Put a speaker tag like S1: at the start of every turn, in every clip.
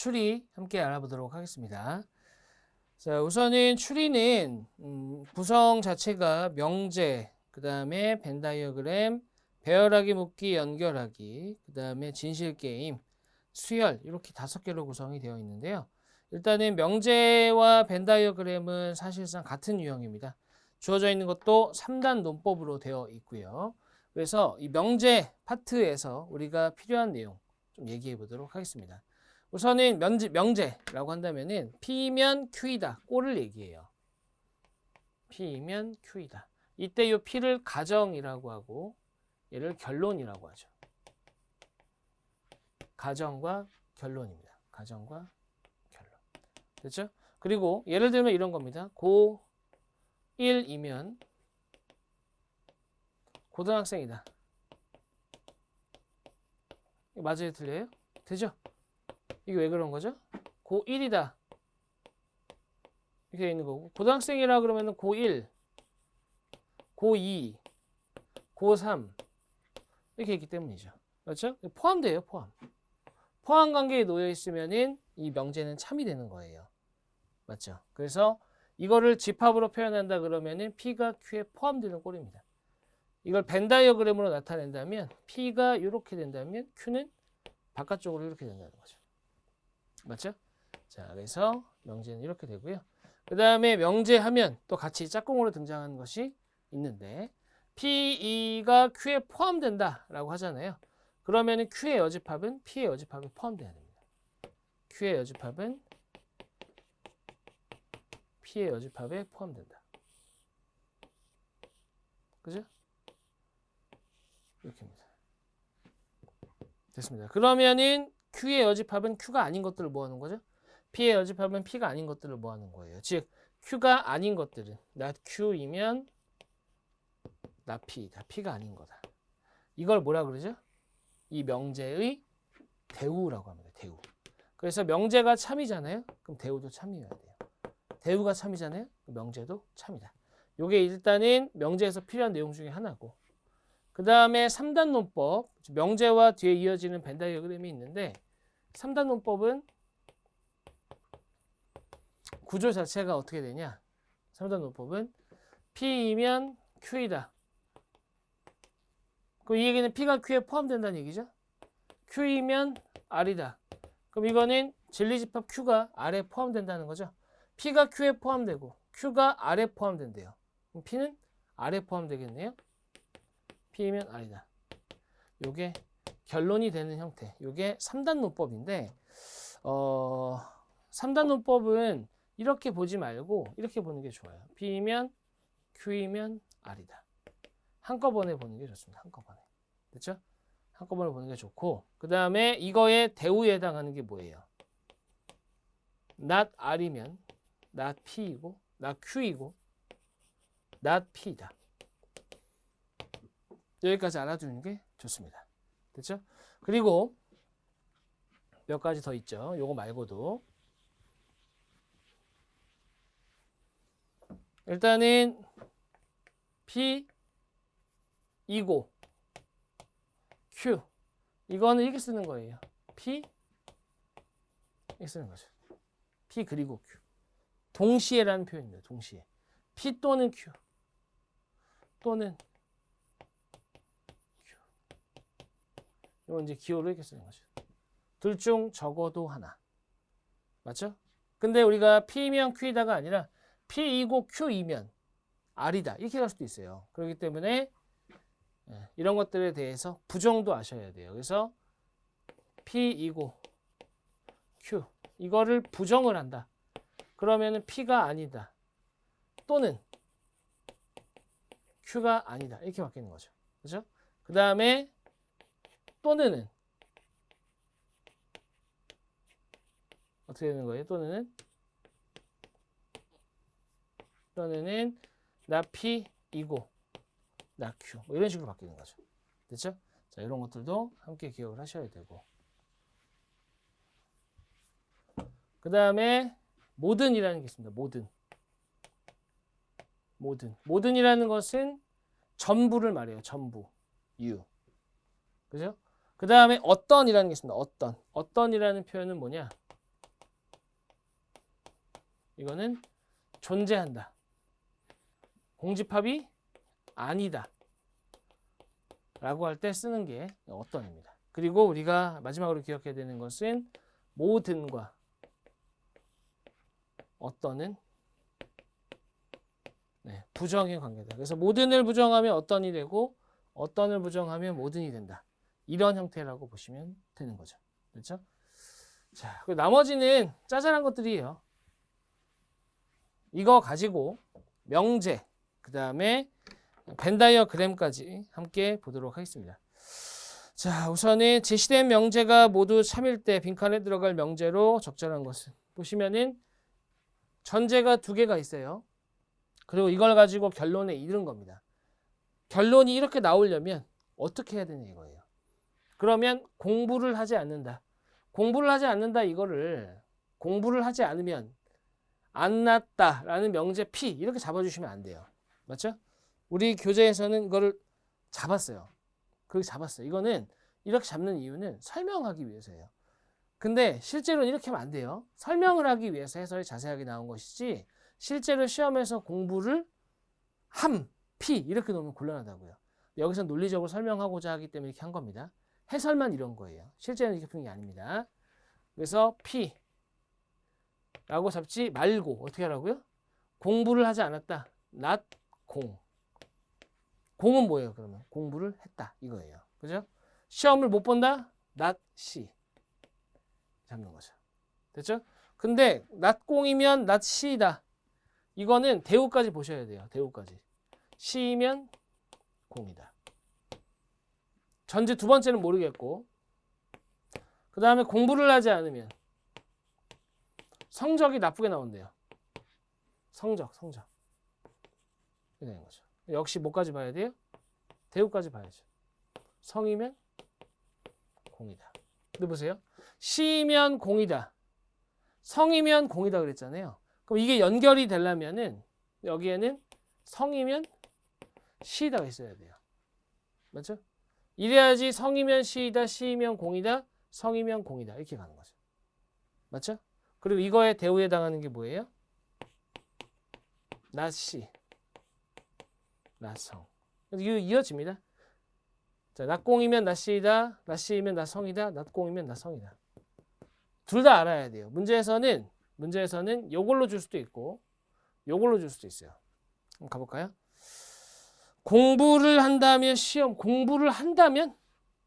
S1: 추리 함께 알아보도록 하겠습니다. 자, 우선은 추리는 구성 자체가 명제, 그 다음에 벤 다이어그램, 배열하기, 묶기, 연결하기, 그 다음에 진실게임, 수열 이렇게 5개로 구성이 되어 있는데요. 일단은 명제와 벤 다이어그램은 사실상 같은 유형입니다. 주어져 있는 것도 3단 논법으로 되어 있고요. 그래서 이 명제 파트에서 우리가 필요한 내용 좀 얘기해 보도록 하겠습니다. 우선은 명제라고 한다면은 P면 Q이다. 꼴을 얘기해요. P면 Q이다. 이때 이 P를 가정이라고 하고 얘를 결론이라고 하죠. 가정과 결론입니다. 가정과 결론. 됐죠? 그리고 예를 들면 이런 겁니다. 고1이면 고등학생이다. 맞아요? 틀려요? 되죠? 이게 왜 그런 거죠? 고1이다. 이렇게 있는 거고. 고등학생이라 그러면은 고1, 고2, 고3 이렇게 있기 때문이죠. 그렇죠? 포함돼요, 포함. 포함 관계에 놓여 있으면은 이 명제는 참이 되는 거예요. 맞죠? 그래서 이거를 집합으로 표현한다 그러면은 P가 Q에 포함되는 꼴입니다. 이걸 벤 다이어그램으로 나타낸다면 P가 이렇게 된다면 Q는 바깥쪽으로 이렇게 된다는 거죠. 맞죠? 자, 그래서 명제는 이렇게 되고요. 그 다음에 명제하면 또 같이 짝꿍으로 등장하는 것이 있는데 P2가 Q에 포함된다라고 하잖아요. 그러면 Q의 여집합은 P의 여집합에 포함돼야 됩니다. Q의 여집합은 P의 여집합에 포함된다. 그죠? 이렇게입니다. 됐습니다. 그러면은 Q의 여집합은 Q가 아닌 것들을 모아놓은 거죠. P의 여집합은 P가 아닌 것들을 모아놓은 거예요. 즉 Q가 아닌 것들은 not Q이면 not P다. P가 아닌 거다. 이걸 뭐라 그러죠? 이 명제의 대우라고 합니다. 대우. 그래서 명제가 참이잖아요. 그럼 대우도 참이어야 돼요. 대우가 참이잖아요. 명제도 참이다. 이게 일단은 명제에서 필요한 내용 중에 하나고, 그 다음에 3단 논법, 명제와 뒤에 이어지는 벤 다이어그램이 있는데 3단 논법은 구조 자체가 어떻게 되냐? 3단 논법은 P이면 Q이다. 그럼 이 얘기는 P가 Q에 포함된다는 얘기죠. Q이면 R이다. 그럼 이거는 진리집합 Q가 R에 포함된다는 거죠. P가 Q에 포함되고 Q가 R에 포함된대요. 그럼 P는 R에 포함되겠네요. P이면 R이다. 요게 결론이 되는 형태. 요게 3단 논법인데 3단 논법은 이렇게 보지 말고 이렇게 보는 게 좋아요. P이면 Q이면 R이다. 한꺼번에 보는 게 좋습니다. 한꺼번에. 됐죠? 한꺼번에 보는 게 좋고, 그 다음에 이거의 대우에 해당하는 게 뭐예요? not R이면 not P이고 not Q이고 not P다. 여기까지 알아두는 게 좋습니다. 됐죠? 그리고 몇 가지 더 있죠. 요거 말고도 일단은 P 이고 Q 이거는 이렇게 쓰는 거예요. P 이렇게 쓰는 거죠. P 그리고 Q 동시에라는 표현입니다. 동시에 P 또는 Q 또는 Q 이건 이제 기호를 이렇게 쓰는 거죠. 둘 중 적어도 하나. 맞죠? 근데 우리가 P면 Q이다가 아니라 P이고 Q이면 R이다 이렇게 갈 수도 있어요. 그렇기 때문에 이런 것들에 대해서 부정도 아셔야 돼요. 그래서 P이고 Q 이거를 부정을 한다. 그러면은 P가 아니다. 또는 Q가 아니다. 이렇게 바뀌는 거죠. 그렇죠? 그 다음에 또는은 어떻게 되는 거예요? 또는은 나 P이고 나 Q 뭐 이런 식으로 바뀌는 거죠. 됐죠? 자, 이런 것들도 함께 기억을 하셔야 되고, 그 다음에 모든이라는 게 있습니다. 모든이라는 것은 전부를 말해요. 전부. you. 그죠? 그 다음에 어떤이라는 게 있습니다. 어떤이라는 표현은 뭐냐? 이거는 존재한다. 공집합이 아니다. 라고 할 때 쓰는 게 어떤입니다. 그리고 우리가 마지막으로 기억해야 되는 것은 모든과 어떤은 부정의 관계다. 그래서 모든을 부정하면 어떤이 되고 어떤을 부정하면 모든이 된다. 이런 형태라고 보시면 되는 거죠. 그렇죠? 자, 나머지는 짜잘한 것들이에요. 이거 가지고 명제, 그 다음에 벤 다이어그램까지 함께 보도록 하겠습니다. 자, 우선은 제시된 명제가 모두 참일 때 빈칸에 들어갈 명제로 적절한 것은 보시면은 전제가 두 개가 있어요. 그리고 이걸 가지고 결론에 이르는 겁니다. 결론이 이렇게 나오려면 어떻게 해야 되냐 이거예요. 그러면 공부를 하지 않는다. 공부를 하지 않는다 이거를 공부를 하지 않으면 안 났다라는 명제 P 이렇게 잡아주시면 안 돼요. 맞죠? 우리 교재에서는 이거를 잡았어요. 그렇게 잡았어요. 이거는 이렇게 잡는 이유는 설명하기 위해서예요. 근데 실제로는 이렇게 하면 안 돼요. 설명을 하기 위해서 해설이 자세하게 나온 것이지 실제로 시험에서 공부를 P 이렇게 놓으면 곤란하다고요. 여기서 논리적으로 설명하고자 하기 때문에 이렇게 한 겁니다. 해설만 이런 거예요. 실제는 이렇게 푸는 게 아닙니다. 그래서 P 라고 잡지 말고 어떻게 하라고요? 공부를 하지 않았다. not 공. 공은 뭐예요? 그러면 공부를 했다 이거예요. 그죠? 시험을 못 본다. not C 잡는 거죠. 됐죠? 근데 not 공이면 not C다. 이거는 대우까지 보셔야 돼요. 대우까지. C이면 공이다. 전제 두 번째는 모르겠고 그 다음에 공부를 하지 않으면 성적이 나쁘게 나온대요. 성적. 이렇게 되는 거죠. 역시 뭐까지 봐야 돼요? 대우까지 봐야죠. 성이면 공이다. 근데 보세요. C이면 공이다. 성이면 공이다 그랬잖아요. 그럼 이게 연결이 되려면은 여기에는 성이면 C다가 있어야 돼요. 맞죠? 이래야지 성이면 C이다, C이면 공이다, 성이면 공이다 이렇게 가는 거죠. 맞죠? 그리고 이거에 대우에 해당하는 게 뭐예요? not C, not 성. 이어집니다. 자, not 공이면 not C이다, not C이면 not 성이다, not 공이면 not 성이다. 둘 다 알아야 돼요. 문제에서는 요걸로 줄 수도 있고 요걸로 줄 수도 있어요. 한번 가볼까요? 공부를 한다면 공부를 한다면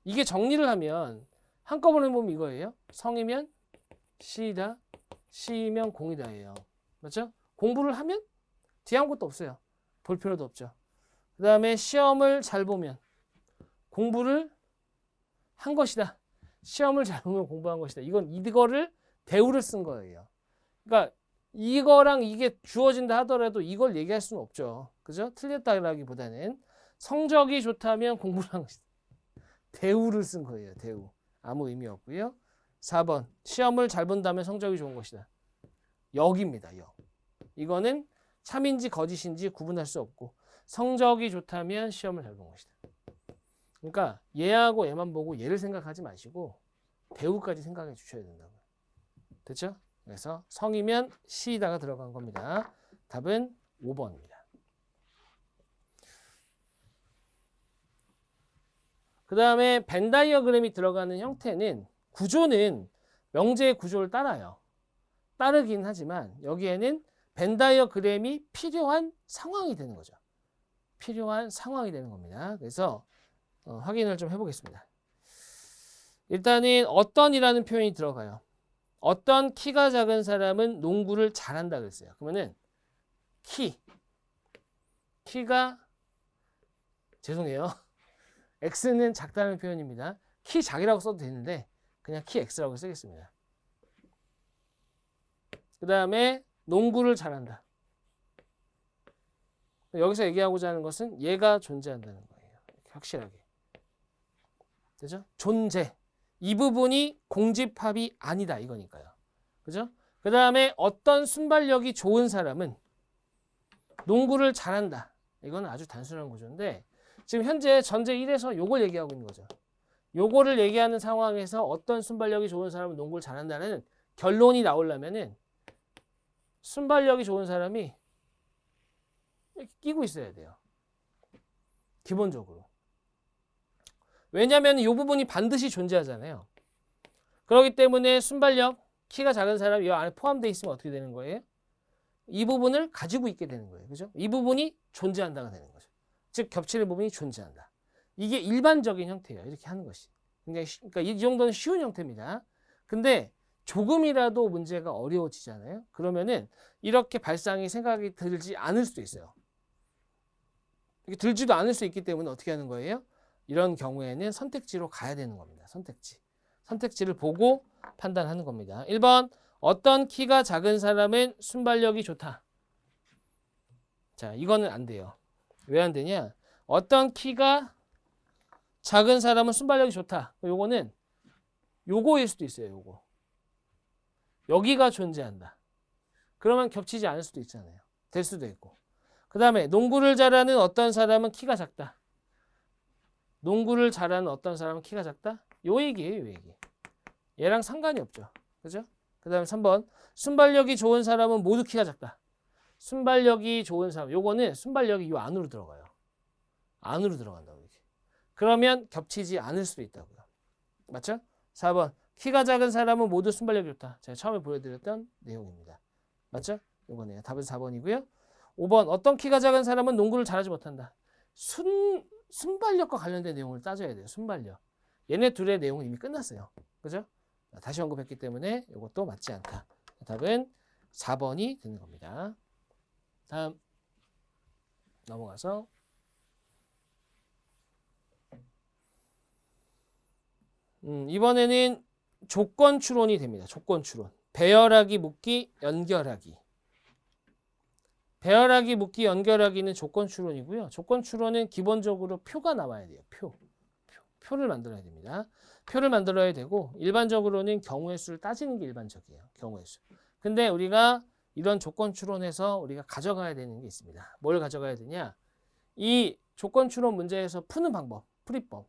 S1: 이게 정리를 하면 한꺼번에 보면 이거예요. 성이면 C이다, C이면 공이다예요. 맞죠? 공부를 하면 뒤에 아무것도 없어요. 볼 필요도 없죠. 그 다음에 시험을 잘 보면 공부를 한 것이다. 시험을 잘 보면 공부한 것이다. 이거를 대우를 쓴 거예요. 그러니까 이거랑 이게 주어진다 하더라도 이걸 얘기할 수는 없죠. 그죠? 틀렸다라기보다는 성적이 좋다면 공부를 한 것이다. 대우를 쓴 거예요. 대우. 아무 의미 없고요. 4번. 시험을 잘 본다면 성적이 좋은 것이다. 역입니다. 역. 이거는 참인지 거짓인지 구분할 수 없고 성적이 좋다면 시험을 잘 본 것이다. 그러니까 얘하고 얘만 보고 얘를 생각하지 마시고 대우까지 생각해 주셔야 된다고요. 됐죠? 그래서 성이면 C다가 들어간 겁니다. 답은 5번입니다. 그 다음에 벤 다이어그램이 들어가는 형태는 구조는 명제의 구조를 따라요. 따르긴 하지만 여기에는 벤 다이어그램이 필요한 상황이 되는 거죠. 필요한 상황이 되는 겁니다. 그래서 확인을 좀 해보겠습니다. 일단은 어떤이라는 표현이 들어가요. 어떤 키가 작은 사람은 농구를 잘한다 그랬어요. 그러면은 키가 죄송해요. X는 작다는 표현입니다. 키 작이라고 써도 되는데 그냥 키 X라고 쓰겠습니다. 그 다음에 농구를 잘한다. 여기서 얘기하고자 하는 것은 얘가 존재한다는 거예요. 확실하게. 그죠? 존재. 이 부분이 공집합이 아니다 이거니까요. 그죠? 그 다음에 어떤 순발력이 좋은 사람은 농구를 잘한다. 이건 아주 단순한 구조인데 지금 현재 전제 1에서 요걸 얘기하고 있는 거죠. 요거를 얘기하는 상황에서 어떤 순발력이 좋은 사람은 농구를 잘한다는 결론이 나오려면은 순발력이 좋은 사람이 이렇게 끼고 있어야 돼요. 기본적으로. 왜냐하면 이 부분이 반드시 존재하잖아요. 그렇기 때문에 순발력, 키가 작은 사람이 이 안에 포함되어 있으면 어떻게 되는 거예요? 이 부분을 가지고 있게 되는 거예요. 그죠? 이 부분이 존재한다가 되는 거죠. 즉 겹치는 부분이 존재한다. 이게 일반적인 형태예요. 이렇게 하는 것이. 그러니까 이 정도는 쉬운 형태입니다. 근데 조금이라도 문제가 어려워지잖아요. 그러면은 이렇게 발상이 생각이 들지 않을 수도 있어요. 이게 들지도 않을 수 있기 때문에 어떻게 하는 거예요? 이런 경우에는 선택지로 가야 되는 겁니다. 선택지. 선택지를 보고 판단하는 겁니다. 1번 어떤 키가 작은 사람은 순발력이 좋다. 자, 이거는 안 돼요. 왜 안 되냐? 어떤 키가 작은 사람은 순발력이 좋다. 요거는 요거일 수도 있어요. 요거. 여기가 존재한다. 그러면 겹치지 않을 수도 있잖아요. 될 수도 있고. 그 다음에 농구를 잘하는 어떤 사람은 키가 작다. 농구를 잘하는 어떤 사람은 키가 작다. 요 얘기예요. 요 얘기. 얘랑 상관이 없죠. 그죠? 그 다음에 3번 순발력이 좋은 사람은 모두 키가 작다. 순발력이 좋은 사람. 요거는 순발력이 요 안으로 들어가요. 안으로 들어간다고. 이렇게. 그러면 겹치지 않을 수도 있다고요. 맞죠? 4번 키가 작은 사람은 모두 순발력이 좋다. 제가 처음에 보여드렸던 내용입니다. 맞죠? 요거네요. 답은 4번이고요. 5번 어떤 키가 작은 사람은 농구를 잘하지 못한다. 순발력과 관련된 내용을 따져야 돼요. 순발력. 얘네 둘의 내용은 이미 끝났어요. 그죠? 다시 언급했기 때문에 이것도 맞지 않다. 답은 4번이 되는 겁니다. 다음 넘어가서 이번에는 조건 추론이 됩니다. 조건 추론. 배열하기, 묶기, 연결하기. 배열하기, 묶기, 연결하기는 조건 추론이고요. 조건 추론은 기본적으로 표가 나와야 돼요. 표를 만들어야 됩니다. 표를 만들어야 되고 일반적으로는 경우의 수를 따지는 게 일반적이에요. 경우의 수. 근데 우리가 이런 조건 추론에서 우리가 가져가야 되는 게 있습니다. 뭘 가져가야 되냐? 이 조건 추론 문제에서 푸는 방법, 풀이법.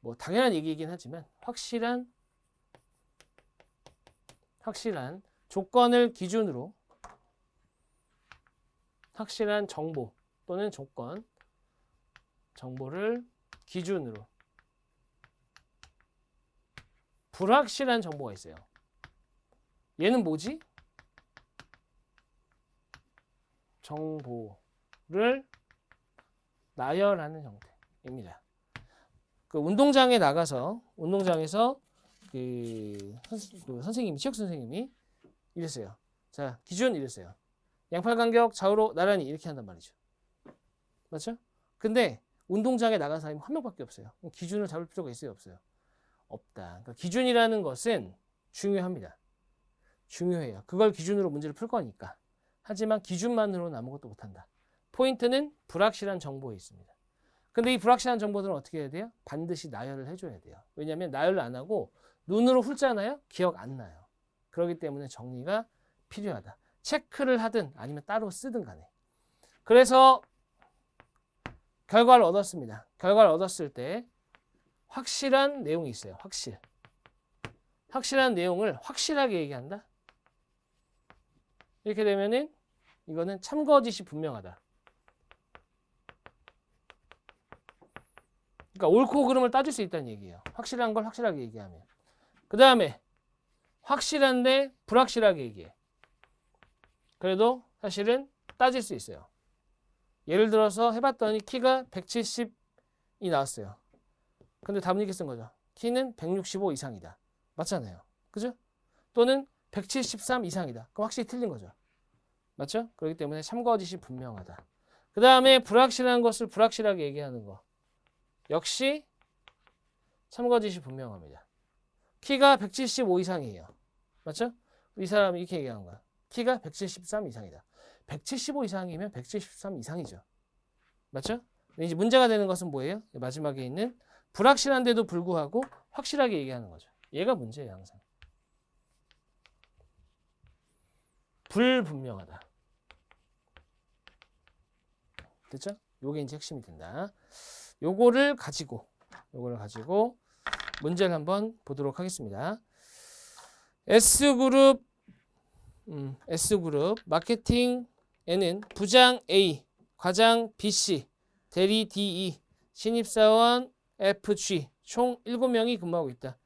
S1: 뭐 당연한 얘기이긴 하지만 확실한 조건을 기준으로 확실한 정보 또는 정보를 기준으로 불확실한 정보가 있어요. 얘는 뭐지? 정보를 나열하는 형태입니다. 그 운동장에 나가서 운동장에서 선생님이 체육 선생님이 이랬어요. 자, 기준 이랬어요. 양팔 간격 좌우로 나란히 이렇게 한단 말이죠. 맞죠? 근데 운동장에 나간 사람이 한 명밖에 없어요. 기준을 잡을 필요가 있어요, 없어요? 없다. 그러니까 기준이라는 것은 중요합니다. 중요해요. 그걸 기준으로 문제를 풀 거니까. 하지만 기준만으로는 아무것도 못한다. 포인트는 불확실한 정보에 있습니다. 근데 이 불확실한 정보들은 어떻게 해야 돼요? 반드시 나열을 해줘야 돼요. 왜냐하면 나열을 안 하고 눈으로 훑잖아요? 기억 안 나요. 그렇기 때문에 정리가 필요하다. 체크를 하든 아니면 따로 쓰든 간에. 그래서 결과를 얻었습니다. 결과를 얻었을 때 확실한 내용이 있어요. 확실한 내용을 확실하게 얘기한다. 이렇게 되면은 이거는 참거짓이 분명하다. 그러니까 옳고 그름을 따질 수 있다는 얘기예요. 확실한 걸 확실하게 얘기하면. 그 다음에 확실한데 불확실하게 얘기해. 그래도 사실은 따질 수 있어요. 예를 들어서 해봤더니 키가 170이 나왔어요. 근데 답은 이렇게 쓴 거죠. 키는 165 이상이다. 맞잖아요. 그죠? 또는 173 이상이다. 그럼 확실히 틀린 거죠. 맞죠? 그렇기 때문에 참거짓이 분명하다. 그 다음에 불확실한 것을 불확실하게 얘기하는 거. 역시 참거짓이 분명합니다. 키가 175 이상이에요. 맞죠? 이 사람이 이렇게 얘기한 거야. 키가 173 이상이다. 175 이상이면 173 이상이죠. 맞죠? 이제 문제가 되는 것은 뭐예요? 마지막에 있는 불확실한데도 불구하고 확실하게 얘기하는 거죠. 얘가 문제예요, 항상. 불분명하다. 됐죠? 요게 이제 핵심이 된다. 요거를 가지고 문제를 한번 보도록 하겠습니다. S그룹 S그룹 마케팅에는 부장 A, 과장 BC, 대리 DE, 신입사원 FG 총 7명이 근무하고 있다.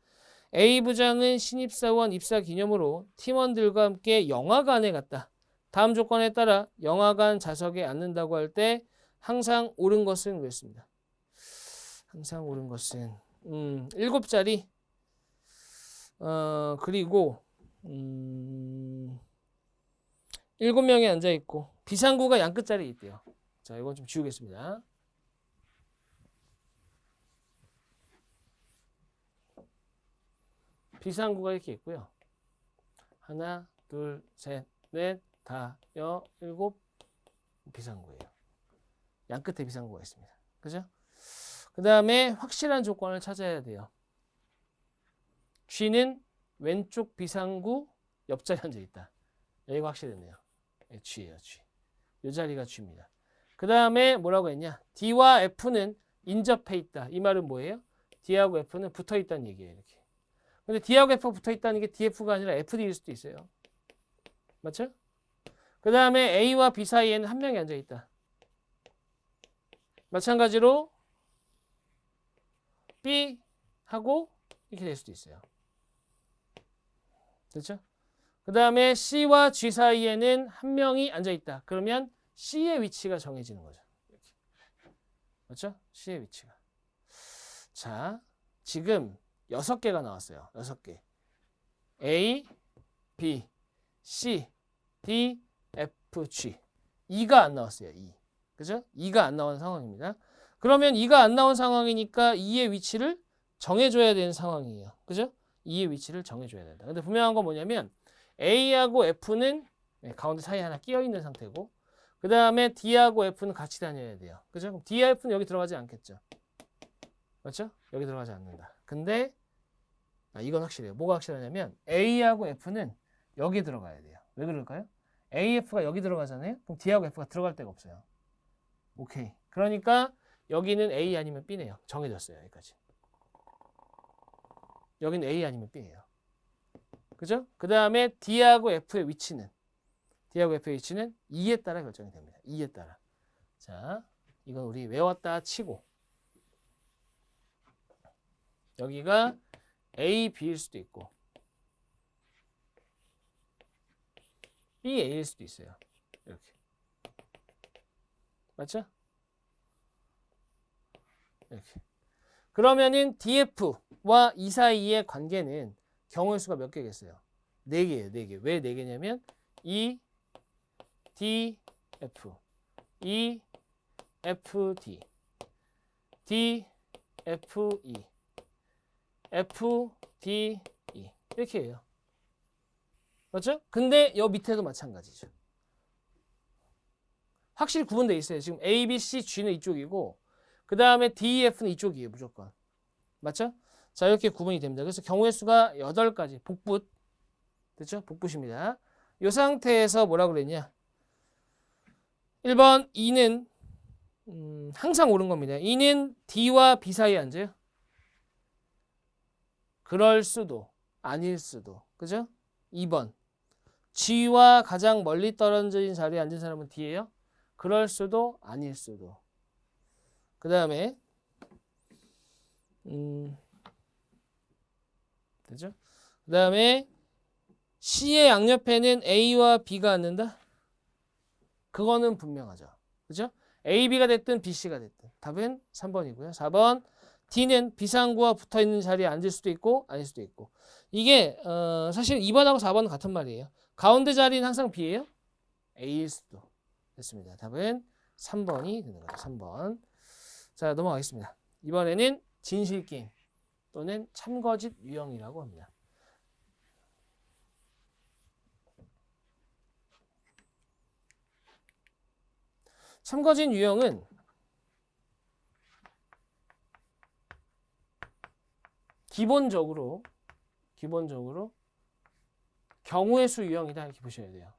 S1: A 부장은 신입사원 입사 기념으로 팀원들과 함께 영화관에 갔다. 다음 조건에 따라 영화관 좌석에 앉는다고 할 때 항상 옳은 것은 그랬습니다. 항상 옳은 것은 7자리 그리고 7명이 앉아있고 비상구가 양 끝자리에 있대요. 자, 이건 좀 지우겠습니다. 비상구가 이렇게 있고요. 하나, 둘, 셋, 넷, 다, 여, 7 비상구예요. 양 끝에 비상구가 있습니다. 그죠? 그 다음에 확실한 조건을 찾아야 돼요. G는 왼쪽 비상구 옆자리에 앉아있다. 여기가 확실했네요. G예요, G. 이 자리가 G입니다. 그 다음에 뭐라고 했냐? D와 F는 인접해 있다. 이 말은 뭐예요? D하고 F는 붙어 있다는 얘기예요. 이렇게. 근데 D하고 F가 붙어 있다는 게 DF가 아니라 FD일 수도 있어요. 맞죠? 그 다음에 A와 B 사이에는 한 명이 앉아 있다. 마찬가지로 B하고 이렇게 될 수도 있어요. 됐죠? 그 다음에 C와 G 사이에는 한 명이 앉아 있다. 그러면 C의 위치가 정해지는 거죠. 이렇게. 맞죠? C의 위치가. 자, 지금 6개가 나왔어요. 6개. A, B, C, D, F, G. 2가 안 나왔어요. 2. 그죠? 2가 안 나온 상황입니다. 그러면 2가 안 나온 상황이니까 2의 위치를 정해줘야 되는 상황이에요. 그죠? 2의 위치를 정해줘야 된다. 근데 분명한 건 뭐냐면 A하고 F는 가운데 사이에 하나 끼어 있는 상태고 그 다음에 D하고 F는 같이 다녀야 돼요. 그죠? 그럼 D와 F는 여기 들어가지 않겠죠? 맞죠? 여기 들어가지 않는다. 근데 이건 확실해요. 뭐가 확실하냐면 A하고 F는 여기 들어가야 돼요. 왜 그럴까요? AF가 여기 들어가잖아요. 그럼 D하고 F가 들어갈 데가 없어요. 오케이. 그러니까 여기는 A 아니면 B네요. 정해졌어요. 여기까지. 여기는 A 아니면 B예요. 그죠? 그 다음에 D하고 F의 위치는 2에 따라 결정이 됩니다. 2에 따라. 자, 이건 우리 외웠다 치고 여기가 A, B일 수도 있고 B, A일 수도 있어요. 이렇게. 맞죠? 이렇게. 그러면은 DF와 이 사이의 관계는 경우의 수가 몇 개겠어요? 4개예요. 4개. 왜 4개냐면 E, D, F, E, F, D, D, F, E, F, D, E 이렇게 해요. 맞죠? 근데 여 밑에도 마찬가지죠. 확실히 구분되어 있어요. 지금 A, B, C, G는 이쪽이고 그 다음에 D, E, F는 이쪽이에요. 무조건. 맞죠? 자, 이렇게 구분이 됩니다. 그래서 경우의 수가 8가지. 복붙. 됐죠? 복붙입니다. 이 상태에서 뭐라고 그랬냐? 1번 2는 항상 옳은 겁니다. 2는 D와 B 사이에 앉아요. 그럴 수도 아닐 수도. 그죠? 2번 G와 가장 멀리 떨어진 자리에 앉은 사람은 D예요. 그럴 수도 아닐 수도. 그 다음에 되죠? 그 다음에 C의 양옆에는 A와 B가 앉는다? 그거는 분명하죠. 그죠? A, B가 됐든 B, C가 됐든. 답은 3번이고요. 4번 D는 비상구와 붙어있는 자리에 앉을 수도 있고 아닐 수도 있고. 이게 사실 2번하고 4번은 같은 말이에요. 가운데 자리는 항상 B예요? A일 수도. 됐습니다. 답은 3번이 되는 거죠. 3번. 자, 넘어가겠습니다. 이번에는 진실게임 또는 참거짓 유형이라고 합니다. 참거짓 유형은 기본적으로 경우의 수 유형이다 이렇게 보셔야 돼요.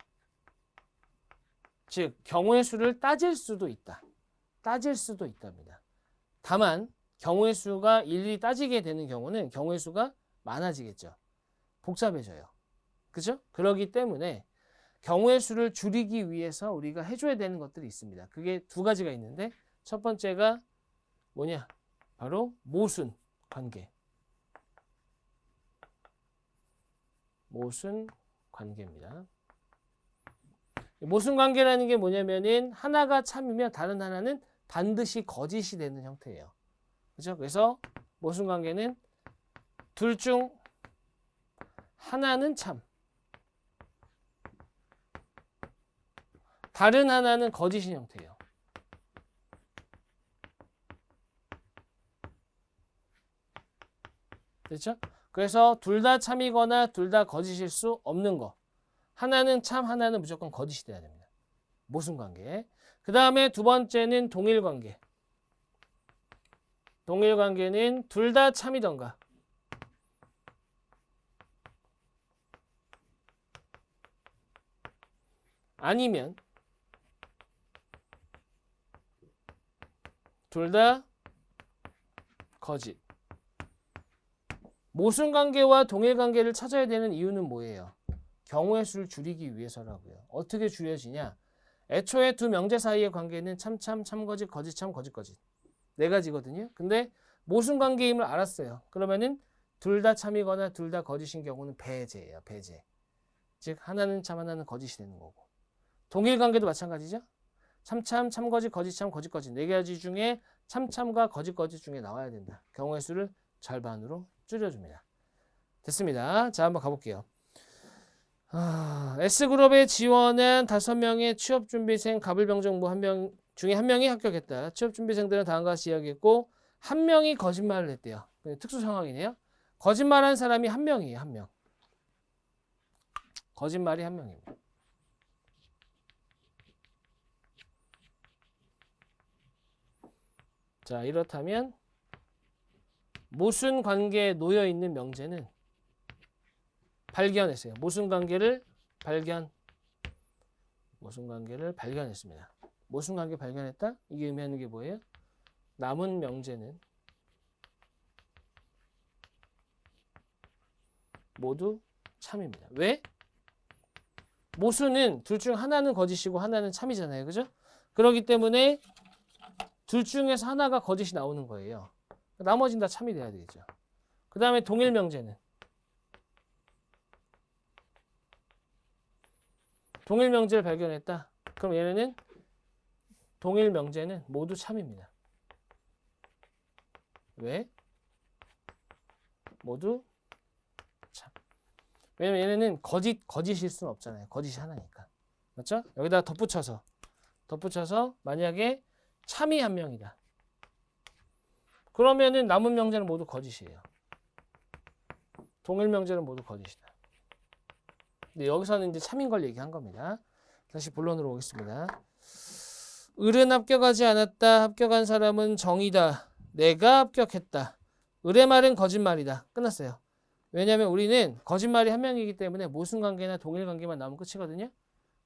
S1: 즉 경우의 수를 따질 수도 있다. 따질 수도 있답니다. 다만 경우의 수가 일일이 따지게 되는 경우는 경우의 수가 많아지겠죠. 복잡해져요. 그죠? 그렇기 때문에 경우의 수를 줄이기 위해서 우리가 해줘야 되는 것들이 있습니다. 그게 두 가지가 있는데 첫 번째가 뭐냐? 바로 모순 관계. 모순 관계입니다. 모순 관계라는 게 뭐냐면은 하나가 참이면 다른 하나는 반드시 거짓이 되는 형태예요. 그렇죠? 그래서 모순 관계는 둘 중 하나는 참, 다른 하나는 거짓인 형태예요. 그렇죠? 그래서 둘 다 참이거나 둘 다 거짓일 수 없는 거. 하나는 참, 하나는 무조건 거짓이 돼야 됩니다. 모순 관계. 그 다음에 두 번째는 동일 관계. 동일 관계는 둘 다 참이던가 아니면 둘 다 거짓. 모순 관계와 동일 관계를 찾아야 되는 이유는 뭐예요? 경우의 수를 줄이기 위해서라고요. 어떻게 줄여지냐? 애초에 두 명제 사이의 관계는 참참, 참거짓, 거짓참, 거짓거짓. 네 가지거든요. 근데 모순 관계임을 알았어요. 그러면은 둘 다 참이거나 둘 다 거짓인 경우는 배제예요. 배제. 즉 하나는 참, 하나는 거짓이 되는 거고. 동일 관계도 마찬가지죠. 참참, 참거짓, 거짓참, 거짓거짓. 네 가지 중에 참참과 거짓거짓 중에 나와야 된다. 경우의 수를 절반으로 줄여줍니다. 됐습니다. 자, 한번 가볼게요. S그룹에 지원한 5명의 취업준비생 갑을병정무 1명 중에 1명이 합격했다. 취업준비생들은 다음과 같이 이야기했고 1명이 거짓말을 했대요. 특수 상황이네요. 거짓말한 사람이 1명이에요. 1명. 거짓말이 1명입니다. 자, 이렇다면 모순 관계에 놓여 있는 명제는 발견했어요. 모순 관계를 발견했습니다. 모순 관계 발견했다? 이게 의미하는 게 뭐예요? 남은 명제는 모두 참입니다. 왜? 모순은 둘 중 하나는 거짓이고 하나는 참이잖아요. 그죠? 그렇기 때문에 둘 중에서 하나가 거짓이 나오는 거예요. 나머지는 다 참이 돼야 되겠죠. 그 다음에 동일 명제는 동일 명제를 발견했다. 그럼 얘네는 동일 명제는 모두 참입니다. 왜? 모두 참. 왜냐면 얘네는 거짓일 수는 없잖아요. 거짓이 하나니까. 맞죠? 여기다 덧붙여서 만약에 참이 1명이다. 그러면은 남은 명제는 모두 거짓이에요. 동일 명제는 모두 거짓이다. 근데 여기서는 이제 참인 걸 얘기한 겁니다. 다시 본론으로 오겠습니다. 을은 합격하지 않았다. 합격한 사람은 정이다. 내가 합격했다. 을의 말은 거짓말이다. 끝났어요. 왜냐하면 우리는 거짓말이 1명이기 때문에 모순 관계나 동일 관계만 나오면 끝이거든요.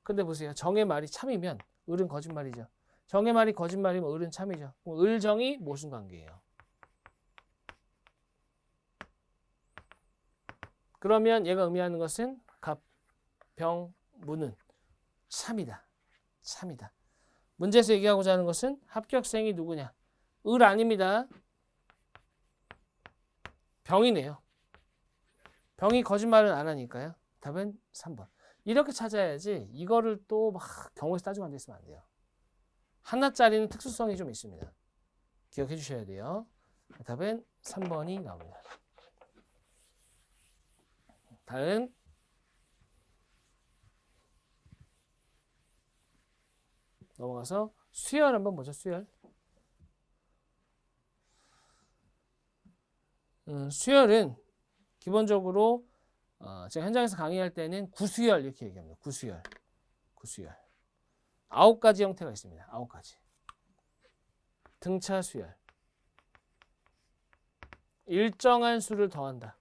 S1: 근데 보세요. 정의 말이 참이면 을은 거짓말이죠. 정의 말이 거짓말이면 을은 참이죠. 을정이 모순 관계예요. 그러면 얘가 의미하는 것은 갑, 병, 무는 참이다. 참이다. 문제에서 얘기하고자 하는 것은 합격생이 누구냐? 을 아닙니다. 병이네요. 병이 거짓말은 안 하니까요. 답은 3번. 이렇게 찾아야지 이거를 또 막 경우에서 따지고 앉아있으면 안 돼요. 하나짜리는 특수성이 좀 있습니다. 기억해 주셔야 돼요. 답은 3번이 나옵니다. 다음 넘어가서 수열 한번 보죠. 수열. 수열은 기본적으로 제가 현장에서 강의할 때는 구수열 이렇게 얘기합니다. 구수열. 9가지 형태가 있습니다. 9가지. 등차 수열. 일정한 수를 더한다.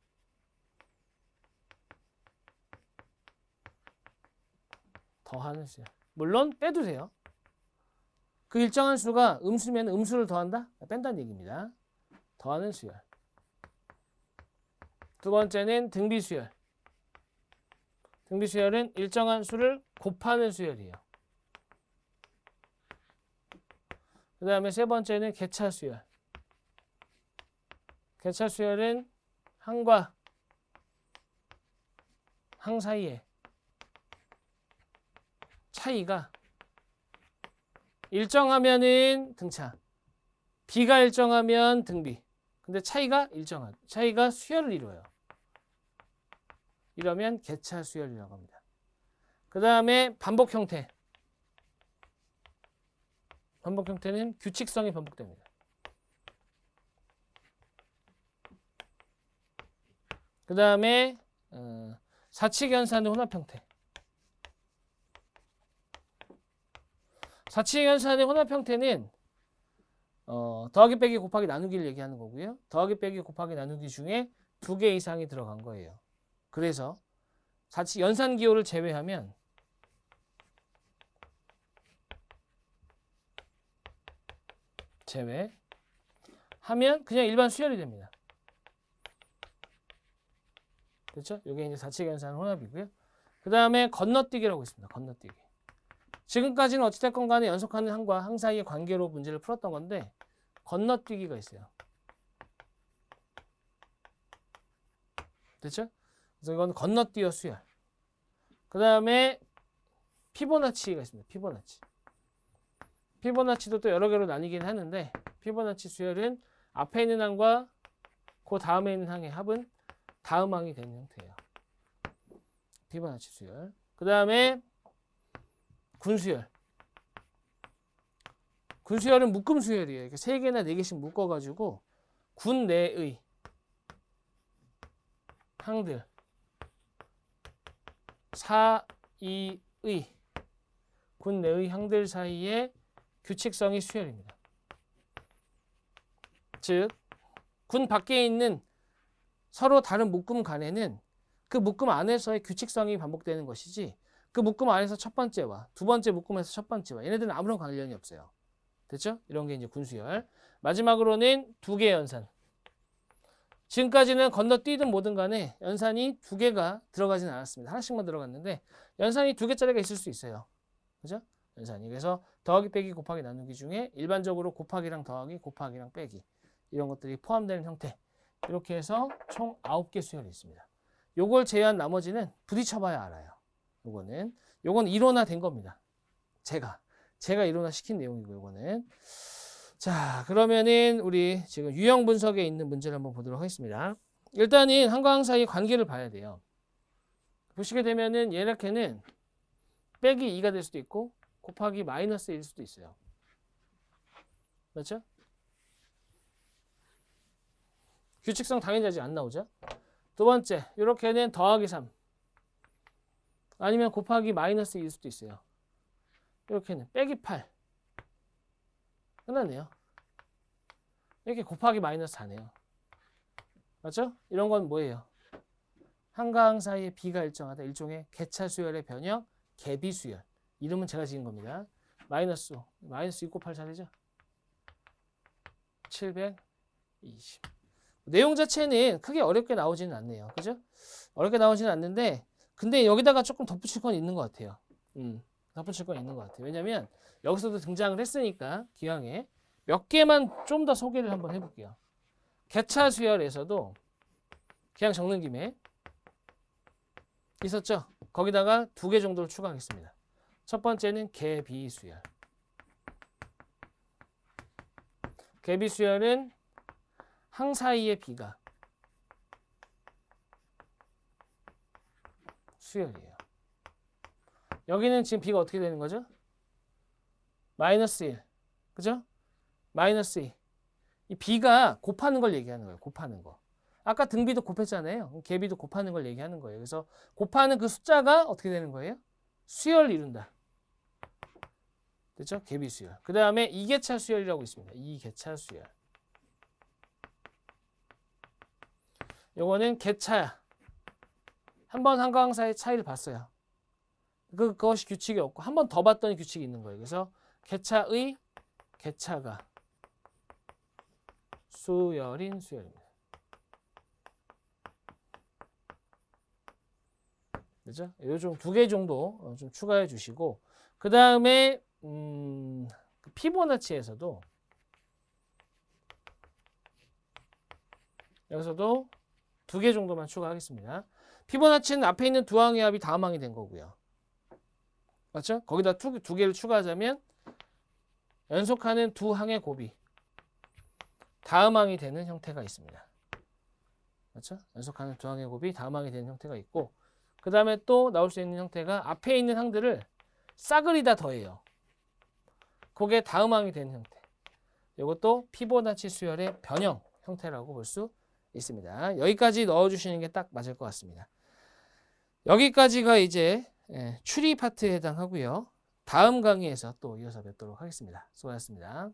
S1: 더하는 수열. 물론 빼도 돼요. 그 일정한 수가 음수면 음수를 더한다? 뺀다는 얘기입니다. 더하는 수열. 두 번째는 등비수열. 등비 수열은 일정한 수를 곱하는 수열이에요. 그 다음에 세 번째는 개차 수열. 개차 수열은 항과 항 사이에 차이가 일정하면은 등차, 비가 일정하면 등비. 근데 차이가 수열을 이루어요. 이러면 개차 수열이라고 합니다. 그 다음에 반복 형태. 반복 형태는 규칙성이 반복됩니다. 그 다음에 사칙연산의 혼합 형태. 사칙연산의 혼합 형태는 더하기 빼기 곱하기 나누기를 얘기하는 거고요. 더하기 빼기 곱하기 나누기 중에 2개 이상이 들어간 거예요. 그래서 연산 기호를 제외하면 하면 그냥 일반 수열이 됩니다. 그렇죠? 이게 이제 사칙연산 혼합이고요. 그 다음에 건너뛰기라고 있습니다. 건너뛰기. 지금까지는 어찌됐건 간에 연속하는 항과 항 사이의 관계로 문제를 풀었던 건데 건너뛰기가 있어요. 됐죠? 그래서 이건 건너뛰어 수열. 그 다음에 피보나치가 있습니다. 피보나치도 또 여러 개로 나뉘긴 하는데 피보나치 수열은 앞에 있는 항과 그 다음에 있는 항의 합은 다음 항이 되는 형태예요. 피보나치 수열. 그 다음에 군수열. 군수열은 묶음 수열이에요. 이렇게 3개나 4개씩 묶어가지고 군 내의 항들 사이의 군 내의 항들 사이의 규칙성이 수열입니다. 즉, 군 밖에 있는 서로 다른 묶음 간에는 그 묶음 안에서의 규칙성이 반복되는 것이지 그 묶음 안에서 첫 번째와 두 번째 묶음에서 첫 번째와 얘네들은 아무런 관련이 없어요. 됐죠? 이런 게 이제 군수열. 마지막으로는 2개 연산. 지금까지는 건너뛰든 뭐든 간에 연산이 2개가 들어가진 않았습니다. 하나씩만 들어갔는데 연산이 2개짜리가 있을 수 있어요. 그죠? 연산이. 그래서 더하기 빼기 곱하기 나누기 중에 일반적으로 곱하기랑 더하기 곱하기랑 빼기 이런 것들이 포함되는 형태. 이렇게 해서 총 9개 수열이 있습니다. 요걸 제외한 나머지는 부딪혀봐야 알아요. 요건 이론화된 겁니다. 제가 이론화 시킨 내용이고 요거는. 자, 그러면은 우리 지금 유형 분석에 있는 문제를 한번 보도록 하겠습니다. 일단은 항과 항 사이의 관계를 봐야 돼요. 보시게 되면은 얘네는 빼기 2가 될 수도 있고 곱하기 마이너스 1일 수도 있어요. 맞죠? 규칙성 당연히 아직 안 나오죠. 두 번째, 이렇게는 더하기 3 아니면 곱하기 마이너스 1일 수도 있어요. 이렇게는 빼기 8 끝났네요. 이렇게 곱하기 마이너스 4네요. 맞죠? 이런 건 뭐예요? 항과 항 사이의 비가 일정하다. 일종의 개차 수열의 변형, 개비 수열. 이름은 제가 지은 겁니다. 마이너스 6 곱할 차례죠. 720. 내용 자체는 크게 어렵게 나오지는 않네요. 그죠? 어렵게 나오지는 않는데 근데 여기다가 조금 덧붙일 건 있는 것 같아요. 덧붙일 건 있는 것 같아요. 왜냐면 여기서도 등장을 했으니까 기왕에 몇 개만 좀 더 소개를 한번 해볼게요. 개차 수열에서도 그냥 적는 김에 있었죠? 거기다가 2개 정도를 추가하겠습니다. 첫 번째는 개비 수열. 개비 수열은 항 사이의 비가 수열이에요. 여기는 지금 비가 어떻게 되는 거죠? 마이너스 1. 그죠? 마이너스 2. 이 비가 곱하는 걸 얘기하는 거예요. 곱하는 거. 아까 등비도 곱했잖아요. 개비도 곱하는 걸 얘기하는 거예요. 그래서 곱하는 그 숫자가 어떻게 되는 거예요? 수열을 이룬다. 됐죠? 개비 수열. 그 다음에 2개차 수열이라고 있습니다. 2개차 수열. 요거는 개차야. 한번 항과 항 사이의 차이를 봤어요. 그것이 규칙이 없고 한 번 더 봤더니 규칙이 있는 거예요. 그래서 개차의 개차가 수열인 수열입니다. 그죠? 요즘 2개 정도 좀 추가해 주시고, 그 다음에 피보나치에서도 여기서도 2개 정도만 추가하겠습니다. 피보나치는 앞에 있는 두 항의 합이 다음 항이 된 거고요. 맞죠? 거기다 두 개를 추가하자면 연속하는 두 항의 곱이 다음 항이 되는 형태가 있습니다. 맞죠? 연속하는 두 항의 곱이 다음 항이 되는 형태가 있고, 그 다음에 또 나올 수 있는 형태가 앞에 있는 항들을 싸그리다 더해요. 그게 다음 항이 되는 형태. 이것도 피보나치 수열의 변형 형태라고 볼 수 있습니다. 여기까지 넣어주시는 게 딱 맞을 것 같습니다. 여기까지가 이제 추리 파트에 해당하고요. 다음 강의에서 또 이어서 뵙도록 하겠습니다. 수고하셨습니다.